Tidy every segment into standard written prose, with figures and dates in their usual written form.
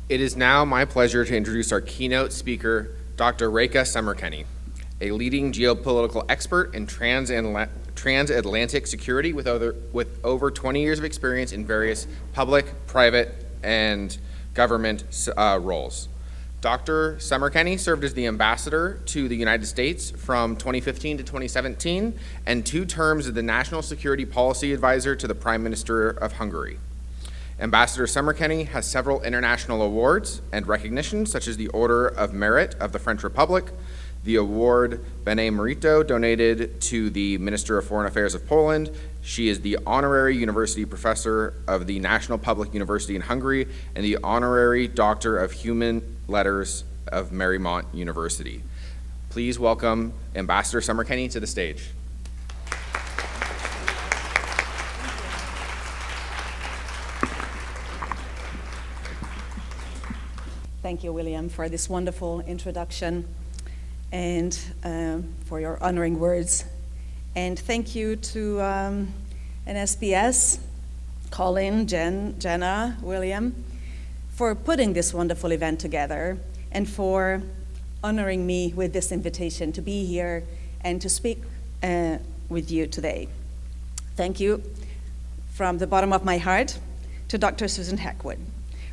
It is now my pleasure to introduce our keynote speaker, Dr. Réka Szemerkényi, a leading geopolitical expert in transatlantic security with over 20 years of experience in various public, private, and government roles. Dr. Szemerkényi served as the ambassador to the United States from 2015 to 2017 and 2 terms as the National Security Policy Advisor to the Prime Minister of Hungary. Ambassador Szemerkényi has several international awards and recognitions, such as the Order of Merit of the French Republic, the award Bene Merito donated to the Minister of Foreign Affairs of Poland. She is the honorary university professor of the National Public University in Hungary and the honorary Doctor of Human Letters of Marymount University. Please welcome Ambassador Szemerkényi to the stage. Thank you, William, for this wonderful introduction and for your honoring words. And thank you to NSPS, Colin, Jenna, William, for putting this wonderful event together and for honoring me with this invitation to be here and to speak with you today. Thank you from the bottom of my heart to Dr. Susan Heckwood.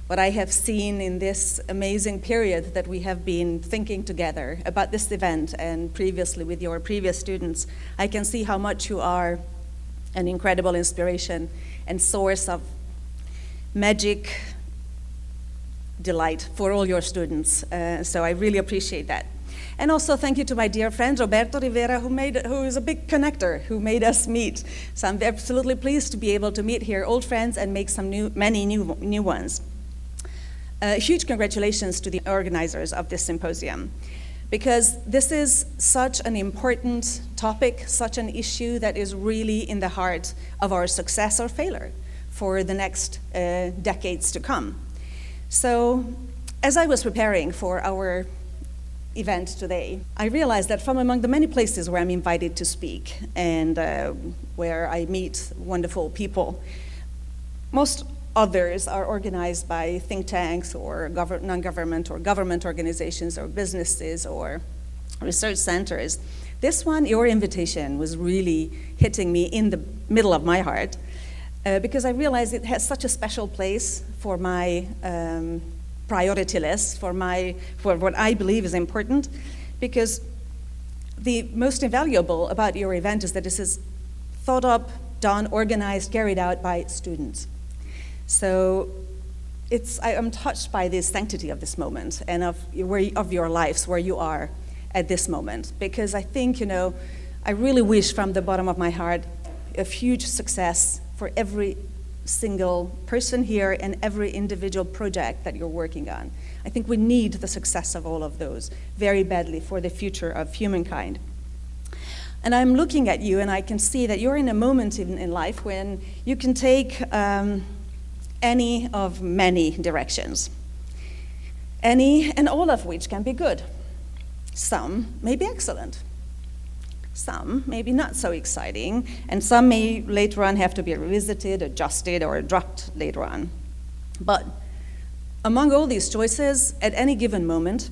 What I have seen in this amazing period that we have been thinking together about this event and previously with your previous students, I can see how much you are an incredible inspiration and source of magic delight for all your students. So I really appreciate that. And also thank you to my dear friend Roberto Rivera, who is a big connector, who made us meet. So I'm absolutely pleased to be able to meet here old friends and make many new ones. Huge congratulations to the organizers of this symposium, because this is such an important topic, such an issue that is really in the heart of our success or failure for the next decades to come. So, as I was preparing for our event today, I realized that from among the many places where I'm invited to speak and where I meet wonderful people, most others are organized by think tanks or non-government or government organizations or businesses or research centers. This one, your invitation, was really hitting me in the middle of my heart because I realized it has such a special place for my priority list, for what I believe is important, because the most invaluable about your event is that this is thought up, done, organized, carried out by students. So I'm touched by the sanctity of this moment and of your lives, where you are at this moment, because I think, I really wish from the bottom of my heart a huge success for every single person here and every individual project that you're working on. I think we need the success of all of those very badly for the future of humankind. And I'm looking at you and I can see that you're in a moment in life when you can take any of many directions. Any and all of which can be good. Some may be excellent. Some may be not so exciting, and some may later on have to be revisited, adjusted, or dropped later on. But among all these choices, at any given moment,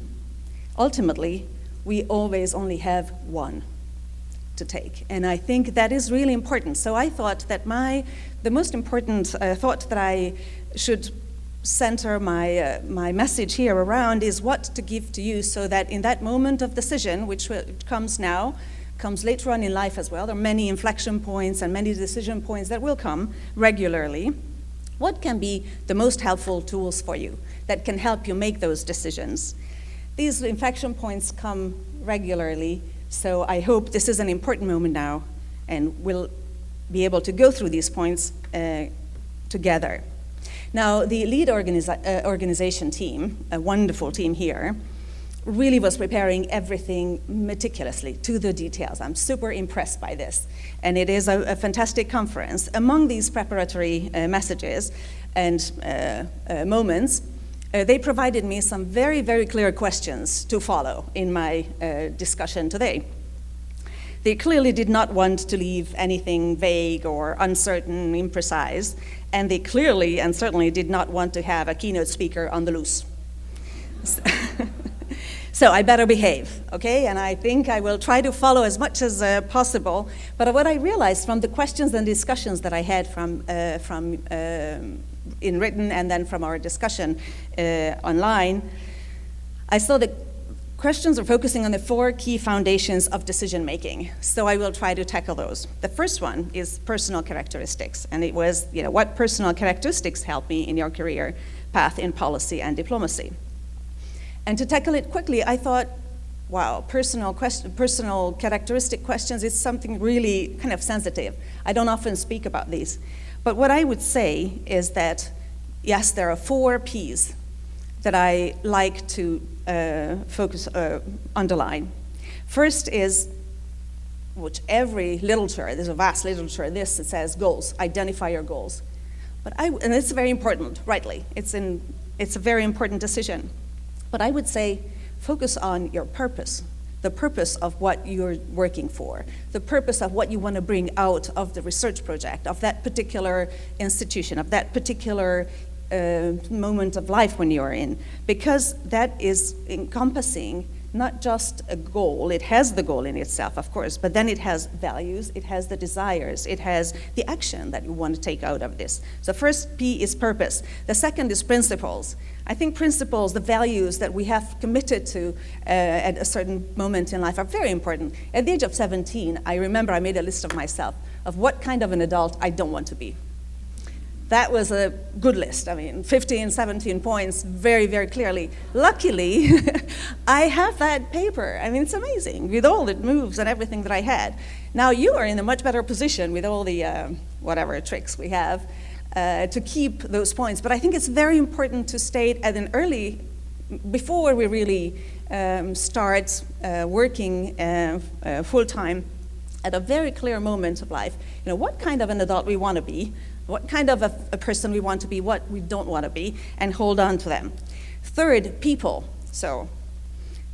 ultimately, we always only have one to take. And I think that is really important. So I thought that the most important thought that I should center my message here around is what to give to you, so that in that moment of decision, which comes now, comes later on in life as well, there are many inflection points and many decision points that will come regularly. What can be the most helpful tools for you that can help you make those decisions? These inflection points come regularly, so I hope this is an important moment now, and we'll be able to go through these points together. Now, the lead organization team, a wonderful team here, really was preparing everything meticulously to the details. I'm super impressed by this. And it is a fantastic conference. Among these preparatory messages and moments, they provided me some very, very clear questions to follow in my discussion today. They clearly did not want to leave anything vague or uncertain, imprecise, and they clearly and certainly did not want to have a keynote speaker on the loose. So I better behave, okay? And I think I will try to follow as much as possible. But what I realized from the questions and discussions that I had in written and then from our discussion online, I saw that questions are focusing on the 4 key foundations of decision making. So I will try to tackle those. The first one is personal characteristics. And it was, what personal characteristics help me in your career path in policy and diplomacy? And to tackle it quickly, I thought, wow, personal characteristic questions is something really kind of sensitive. I don't often speak about these. But what I would say is that, yes, there are 4 Ps that I like to underline. First is, which every literature, there's a vast literature, it says goals, identify your goals. And it's very important, rightly. It's a very important decision. But I would say focus on your purpose, the purpose of what you're working for, the purpose of what you want to bring out of the research project, of that particular institution, of that particular moment of life when you're in, because that is encompassing not just a goal. It has the goal in itself, of course, but then it has values, it has the desires, it has the action that you want to take out of this. So first P is purpose. The second is principles. I think principles, the values that we have committed to at a certain moment in life are very important. At the age of 17, I remember I made a list of myself of what kind of an adult I don't want to be. That was a good list. 15, 17 points, very, very clearly. Luckily, I have that paper. It's amazing with all the moves and everything that I had. Now you are in a much better position with all the whatever tricks we have to keep those points. But I think it's very important to state at an early, before we really start working full-time, at a very clear moment of life, what kind of an adult we want to be, what kind of a person we want to be, what we don't want to be, and hold on to them. Third, people. So,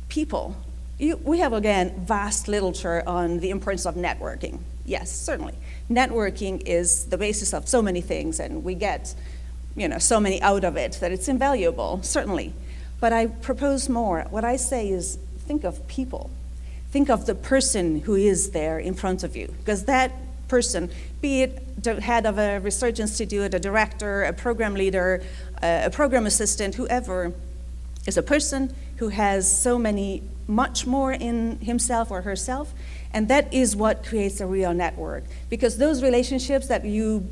people. We have, again, vast literature on the importance of networking. Yes, certainly. Networking is the basis of so many things, and we get, so many out of it that it's invaluable, certainly. But I propose more. What I say is think of people. Think of the person who is there in front of you, because that person, be it the head of a research institute, a director, a program leader, a program assistant, whoever, is a person who has much more in himself or herself, and that is what creates a real network. Because those relationships that you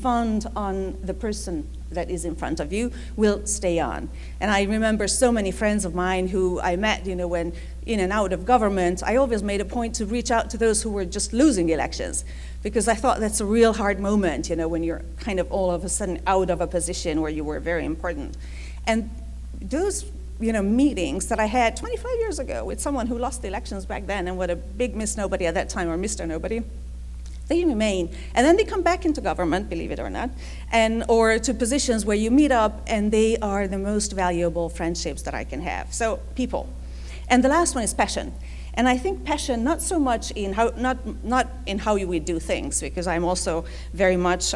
found on the person that is in front of you will stay on. And I remember so many friends of mine who I met, when in and out of government, I always made a point to reach out to those who were just losing elections, because I thought that's a real hard moment, when you're kind of all of a sudden out of a position where you were very important. And those, meetings that I had 25 years ago with someone who lost the elections back then and was a big Miss Nobody at that time, or Mr. Nobody, they remain. And then they come back into government, believe it or not, or to positions where you meet up, and they are the most valuable friendships that I can have. So, people. And the last one is passion. And I think passion, not so much in how, not in how we do things, because I'm also very much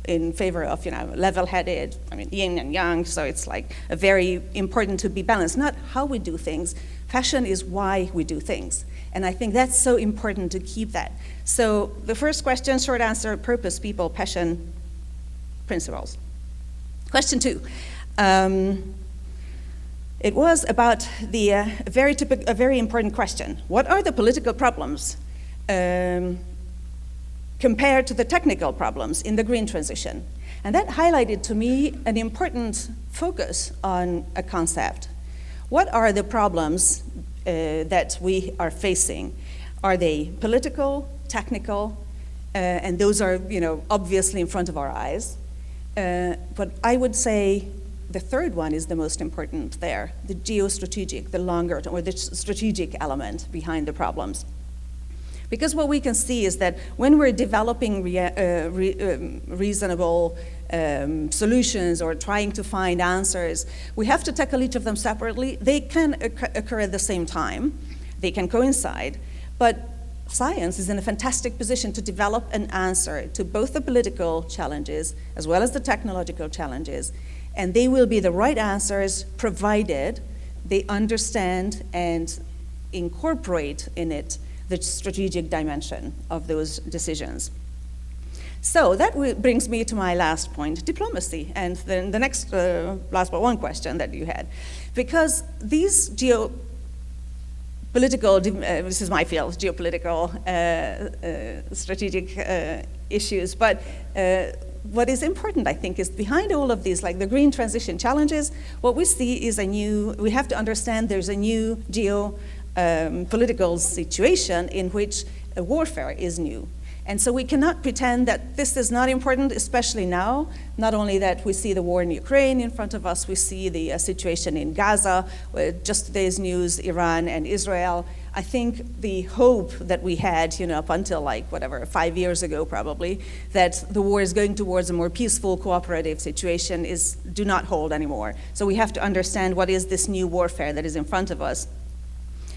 in favor of, level-headed, yin and yang, so it's like very important to be balanced. Not how we do things. Passion is why we do things. And I think that's so important to keep that. So the first question, short answer, purpose, people, passion, principles. Question 2. It was about a very important question. What are the political problems compared to the technical problems in the green transition? And that highlighted to me an important focus on a concept. What are the problems that we are facing? Are they political, technical? And those are, obviously in front of our eyes. But I would say the third one is the most important there, the geostrategic, the longer, or the strategic element behind the problems. Because what we can see is that when we're developing reasonable solutions or trying to find answers, we have to tackle each of them separately. They can occur at the same time. They can coincide. But science is in a fantastic position to develop an answer to both the political challenges as well as the technological challenges. And they will be the right answers provided they understand and incorporate in it the strategic dimension of those decisions. So that brings me to my last point, diplomacy, and then the next last but one question that you had. Because these geopolitical, this is my field, geopolitical strategic issues, but what is important, I think, is behind all of these, like the green transition challenges, what we see is we have to understand there's a new geopolitical situation in which warfare is new. And so we cannot pretend that this is not important, especially now. Not only that we see the war in Ukraine in front of us, we see the situation in Gaza, just today's news, Iran and Israel. I think the hope that we had, up until 5 years ago probably, that the war is going towards a more peaceful, cooperative situation do not hold anymore. So we have to understand what is this new warfare that is in front of us.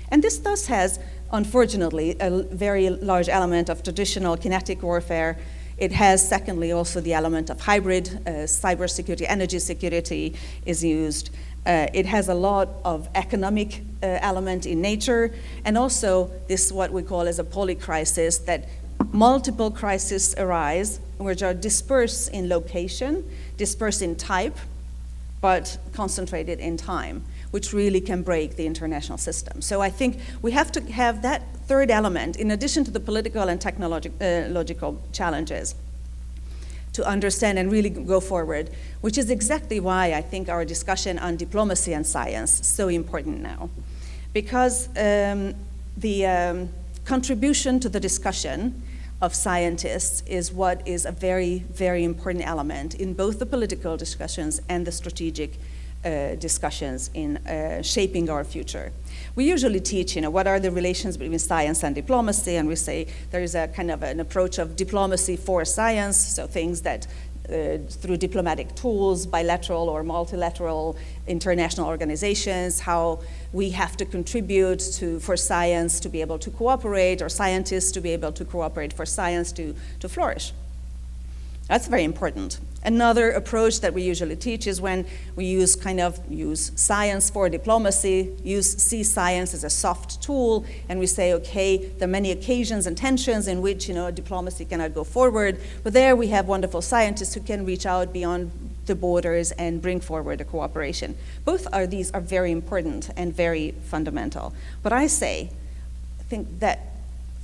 And this thus has, unfortunately, a very large element of traditional kinetic warfare. It has, secondly, also the element of hybrid, cybersecurity, energy security is used. It has a lot of economic element in nature, and also this what we call as a polycrisis, that multiple crises arise, which are dispersed in location, dispersed in type, but concentrated in time, which really can break the international system. So I think we have to have that third element, in addition to the political and technological challenges, to understand and really go forward, which is exactly why I think our discussion on diplomacy and science is so important now. Because the contribution to the discussion of scientists is what is a very, very important element in both the political discussions and the strategic discussions in shaping our future. We usually teach, what are the relations between science and diplomacy, and we say there is a kind of an approach of diplomacy for science, so things that through diplomatic tools, bilateral or multilateral international organizations, how we have to contribute for science to be able to cooperate, or scientists to be able to cooperate for science to flourish. That's very important. Another approach that we usually teach is when we use science for diplomacy, see science as a soft tool, and we say, okay, there are many occasions and tensions in which diplomacy cannot go forward, but there we have wonderful scientists who can reach out beyond the borders and bring forward a cooperation. Both of these are very important and very fundamental. But I think that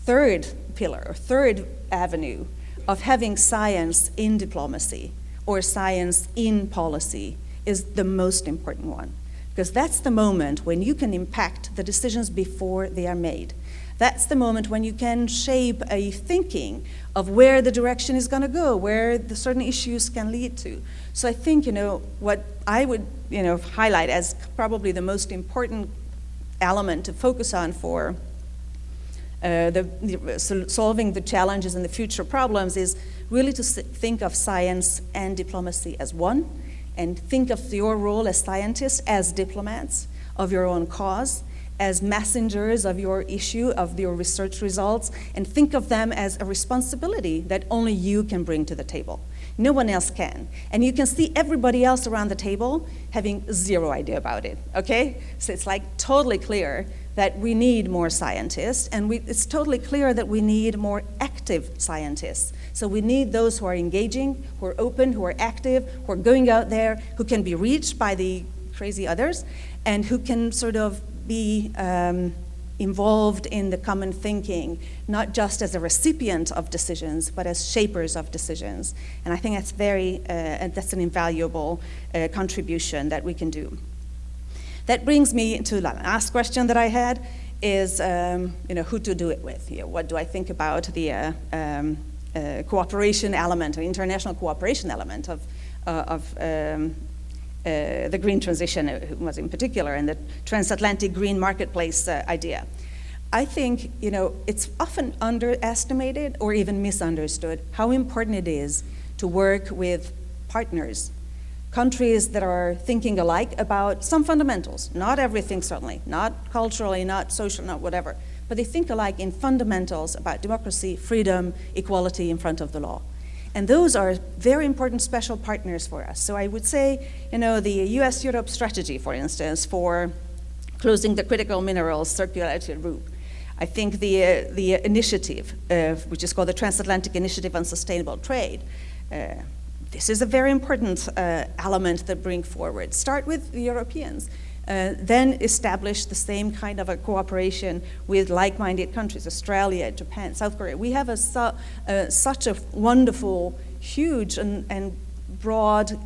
third pillar, or third avenue, of having science in diplomacy or science in policy is the most important one, because that's the moment when you can impact the decisions before they are made. That's the moment when you can shape a thinking of where the direction is going to go, where the certain issues can lead to. So I think, what I would, highlight as probably the most important element to focus on for solving the challenges and the future problems is really to think of science and diplomacy as one, and think of your role as scientists, as diplomats of your own cause, as messengers of your issue, of your research results, and think of them as a responsibility that only you can bring to the table. No one else can. And you can see everybody else around the table having zero idea about it, okay? So it's totally clear that we need more scientists, and it's totally clear that we need more active scientists. So we need those who are engaging, who are open, who are active, who are going out there, who can be reached by the crazy others, and who can sort of be involved in the common thinking, not just as a recipient of decisions, but as shapers of decisions. And I think that's that's an invaluable contribution that we can do. That brings me to the last question that I had is, who to do it with. What do I think about the cooperation element, or international cooperation element of the green transition was in particular, and the transatlantic green marketplace idea. I think, it's often underestimated or even misunderstood how important it is to work with partners, countries that are thinking alike about some fundamentals, not everything certainly, not culturally, not social, not whatever, but they think alike in fundamentals about democracy, freedom, equality in front of the law. And those are very important special partners for us. So I would say, the US-Europe strategy, for instance, for closing the critical minerals circularity loop. I think the initiative, which is called the Transatlantic Initiative on Sustainable Trade, this is a very important element to bring forward. Start with the Europeans. Then establish the same kind of a cooperation with like-minded countries, Australia, Japan, South Korea. We have such a wonderful, huge, and broad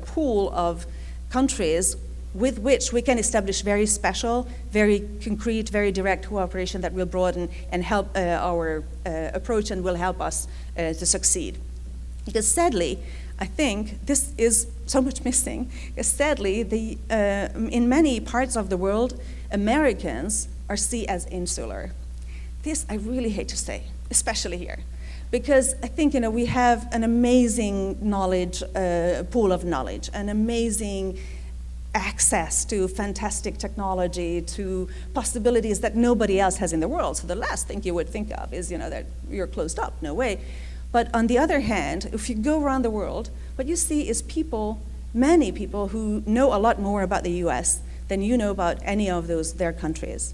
pool of countries with which we can establish very special, very concrete, very direct cooperation that will broaden and help our approach and will help us to succeed. Because sadly, I think this is so much missing. Because sadly, in many parts of the world, Americans are seen as insular. This I really hate to say, especially here. Because I think we have an amazing knowledge, pool of knowledge, an amazing access to fantastic technology, to possibilities that nobody else has in the world. So the last thing you would think of is that you're closed up, no way. But on the other hand, if you go around the world, what you see is many people who know a lot more about the US than you know about any of their countries.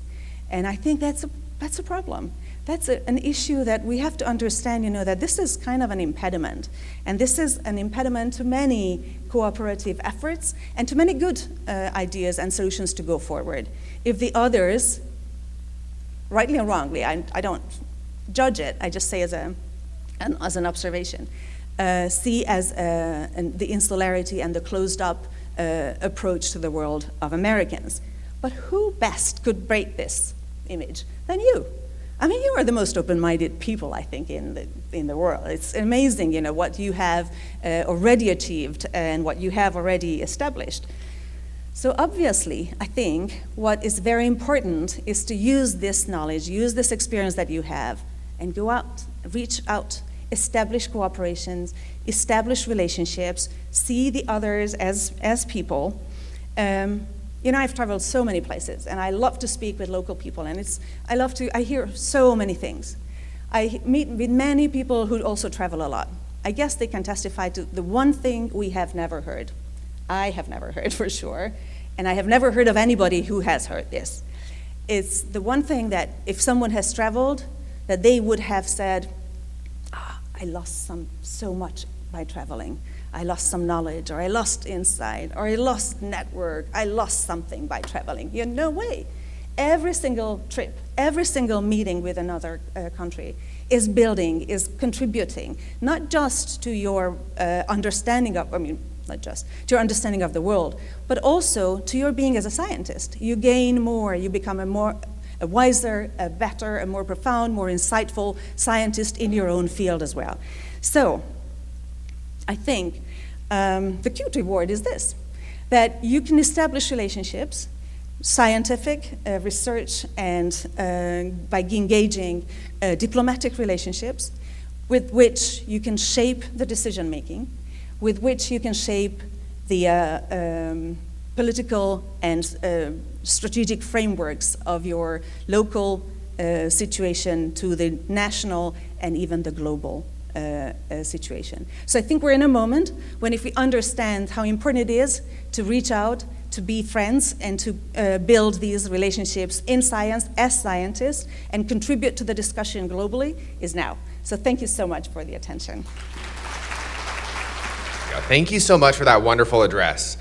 And I think that's a problem. That's an issue that we have to understand, that this is kind of an impediment. And this is an impediment to many cooperative efforts and to many good ideas and solutions to go forward. If the others, rightly or wrongly, I don't judge it, I just say as an observation, see as the insularity and the closed-up approach to the world of Americans. But who best could break this image than you? I mean, you are the most open-minded people, I think, in the world. It's amazing, what you have already achieved and what you have already established. So obviously, I think what is very important is to use this knowledge, use this experience that you have, and go out, reach out, establish cooperations, establish relationships, see the others as people. I've traveled so many places, and I love to speak with local people, and I hear so many things. I meet with many people who also travel a lot. I guess they can testify to the one thing we have never heard. I have never heard for sure, and I have never heard of anybody who has heard this. It's the one thing that if someone has traveled, that they would have said, I lost so much by traveling. I lost some knowledge, or I lost insight, or I lost network. I lost something by traveling. No way. Every single trip, every single meeting with another country is building, is contributing, not just to your understanding of, not just to your understanding of the world, but also to your being as a scientist. You gain more, you become a wiser, a better, a more profound, more insightful scientist in your own field as well. So, I think the cute reward is this, that you can establish relationships, scientific research, and by engaging diplomatic relationships with which you can shape the decision-making, with which you can shape the political and strategic frameworks of your local situation to the national and even the global situation. So I think we're in a moment when if we understand how important it is to reach out, to be friends, and to build these relationships in science as scientists and contribute to the discussion globally is now. So thank you so much for the attention. Thank you so much for that wonderful address.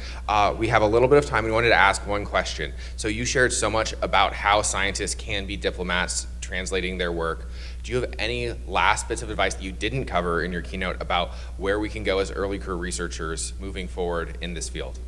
We have a little bit of time. We wanted to ask one question. So you shared so much about how scientists can be diplomats translating their work. Do you have any last bits of advice that you didn't cover in your keynote about where we can go as early career researchers moving forward in this field?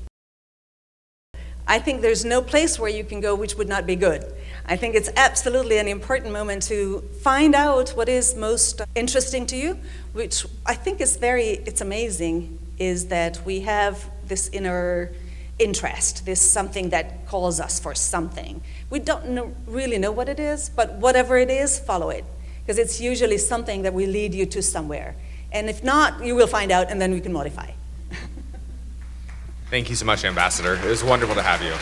I think there's no place where you can go which would not be good. I think it's absolutely an important moment to find out what is most interesting to you, which I think is it's amazing, is that we have this inner interest, this something that calls us for something. We don't really know what it is, but whatever it is, follow it. Because it's usually something that will lead you to somewhere. And if not, you will find out, and then we can modify. Thank you so much, Ambassador. It was wonderful to have you.